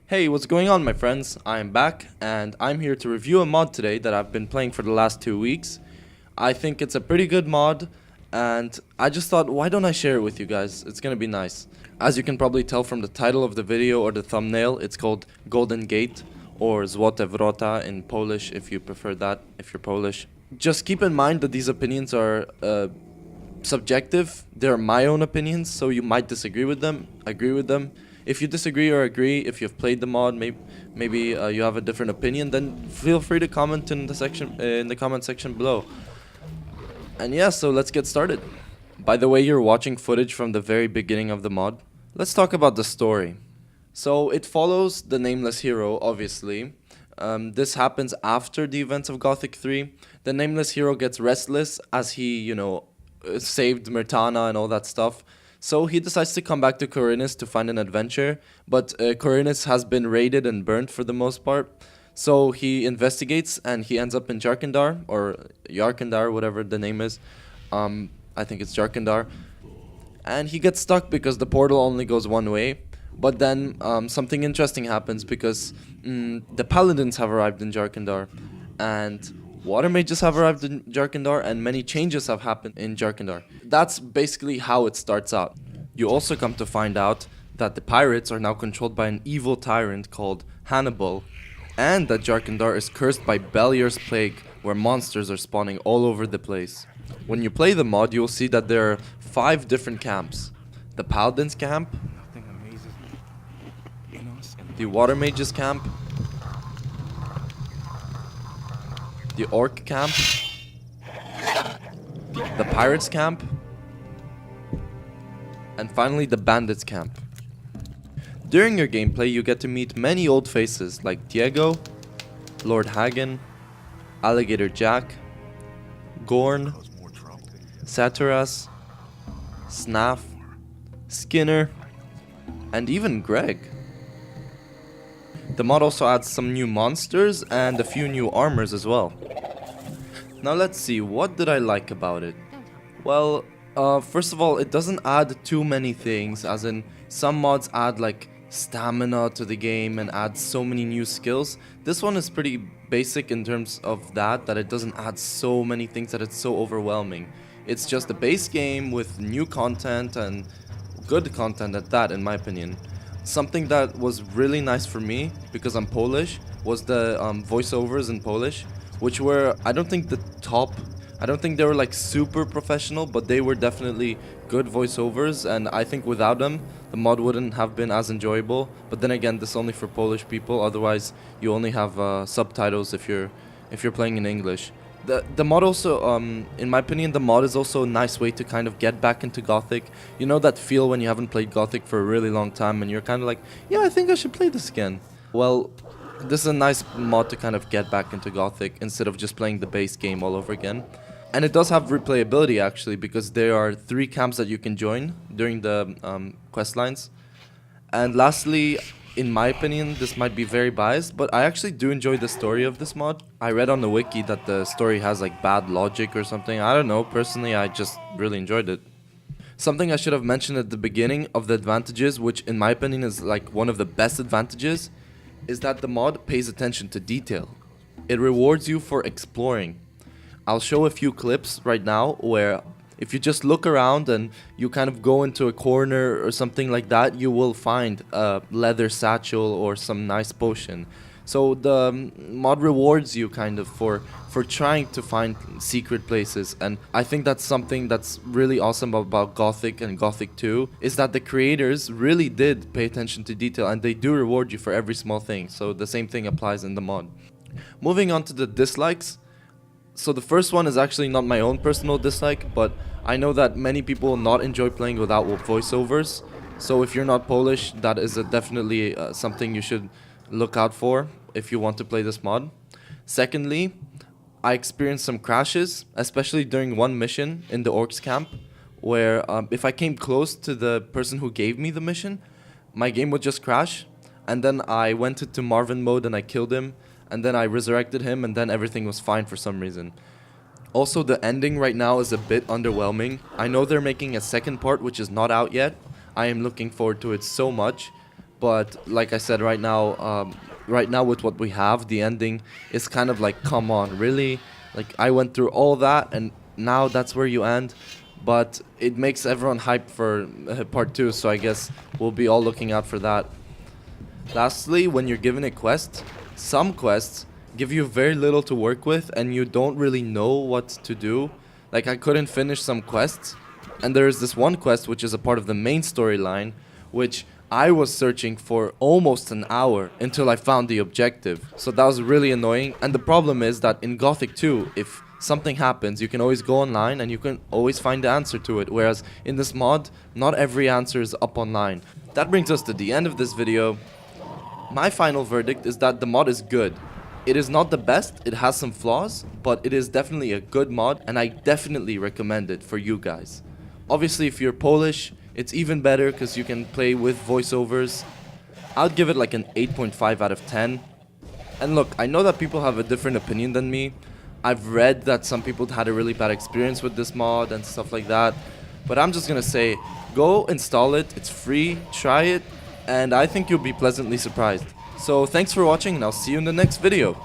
Hey, what's going on, my friends? I'm back, and I'm here to review a mod today that I've been playing for the last 2 weeks. I think it's a pretty good mod, and I just thought, why don't I share it with you guys? It's gonna be nice. As you can probably tell from the title of the video or the thumbnail, it's called Golden Gate, or Złote Wrota in Polish, if you prefer that, if you're Polish. Just keep in mind that these opinions are subjective. They're my own opinions, so you might disagree with them, agree with them. If you disagree or agree, if you've played the mod, maybe you have a different opinion, then feel free to comment in the comment section below. And yeah, so let's get started. By the way, you're watching footage from the very beginning of the mod. Let's talk about the story. So it follows the nameless hero, obviously. This happens after the events of Gothic 3. The nameless hero gets restless as he, saved Myrtana and all that stuff. So he decides to come back to Corinus to find an adventure, but Corinus has been raided and burnt for the most part. So he investigates and he ends up in Jarkandar, or Yarkandar, whatever the name is. I think it's Jarkandar. And he gets stuck because the portal only goes one way. But then something interesting happens because the paladins have arrived in Jarkandar, and water mages have arrived in Jarkandar, and many changes have happened in Jarkandar. That's basically how it starts out. You also come to find out that the pirates are now controlled by an evil tyrant called Hannibal, and that Jarkandar is cursed by Beliar's plague, where monsters are spawning all over the place. When you play the mod, you'll see that there are 5 different camps. The paladins camp, the water mages camp, the orc camp, the pirates camp, and finally the bandits camp. During your gameplay, you get to meet many old faces like Diego, Lord Hagen, Alligator Jack, Gorn, Saturas, Snaff, Skinner, and even Greg. The mod also adds some new monsters and a few new armors as well. Now let's see, what did I like about it? Well, first of all, it doesn't add too many things, as in some mods add like stamina to the game and add so many new skills. This one is pretty basic in terms of that it doesn't add so many things that it's so overwhelming. It's just a base game with new content, and good content at that, in my opinion. Something that was really nice for me, because I'm Polish, was the voiceovers in Polish, which were, I don't think they were like super professional, but they were definitely good voiceovers, and I think without them, the mod wouldn't have been as enjoyable. But then again, this is only for Polish people, otherwise you only have subtitles if you're playing in English. The mod also, in my opinion, the mod is also a nice way to kind of get back into Gothic. You know that feel when you haven't played Gothic for a really long time and you're kind of like, yeah, I think I should play this again. Well, this is a nice mod to kind of get back into Gothic instead of just playing the base game all over again. And it does have replayability actually, because there are 3 camps that you can join during the quest lines. And lastly, in my opinion, this might be very biased, but I actually do enjoy the story of this mod. I read on the wiki that the story has like bad logic or something. I don't know, personally I just really enjoyed it. Something I should have mentioned at the beginning of the advantages, which in my opinion is like one of the best advantages, is that the mod pays attention to detail. It rewards you for exploring. I'll show a few clips right now where if you just look around and you kind of go into a corner or something like that, you will find a leather satchel or some nice potion. So the mod rewards you kind of for trying to find secret places, and I think that's something that's really awesome about Gothic and Gothic 2, is that the creators really did pay attention to detail, and they do reward you for every small thing. So the same thing applies in the mod. Moving on to the dislikes. So the first one is actually not my own personal dislike, but I know that many people will not enjoy playing without voiceovers. So if you're not Polish, that is definitely something you should look out for if you want to play this mod. Secondly, I experienced some crashes, especially during one mission in the Orcs camp, where if I came close to the person who gave me the mission, my game would just crash, and then I went into Marvin mode and I killed him, and then I resurrected him, and then everything was fine for some reason. Also, the ending right now is a bit underwhelming. I know they're making a second part which is not out yet. I am looking forward to it so much, but like I said, right now with what we have, the ending is kind of like, come on, really? Like, I went through all that, and now that's where you end. But it makes everyone hyped for part 2, so I guess we'll be all looking out for that. Lastly, when you're given a quest, some quests give you very little to work with and you don't really know what to do. Like, I couldn't finish some quests, and there is this one quest which is a part of the main storyline, which I was searching for almost an hour until I found the objective. So that was really annoying, and the problem is that in Gothic 2, if something happens, you can always go online and you can always find the answer to it, whereas in this mod, not every answer is up online. That brings us to the end of this video. My final verdict is that the mod is good. It is not the best, it has some flaws, but it is definitely a good mod, and I definitely recommend it for you guys. Obviously, if you're Polish, it's even better because you can play with voiceovers. I'd give it like an 8.5 out of 10. And look, I know that people have a different opinion than me. I've read that some people had a really bad experience with this mod and stuff like that. But I'm just gonna say, go install it, it's free, try it, and I think you'll be pleasantly surprised. So thanks for watching, and I'll see you in the next video.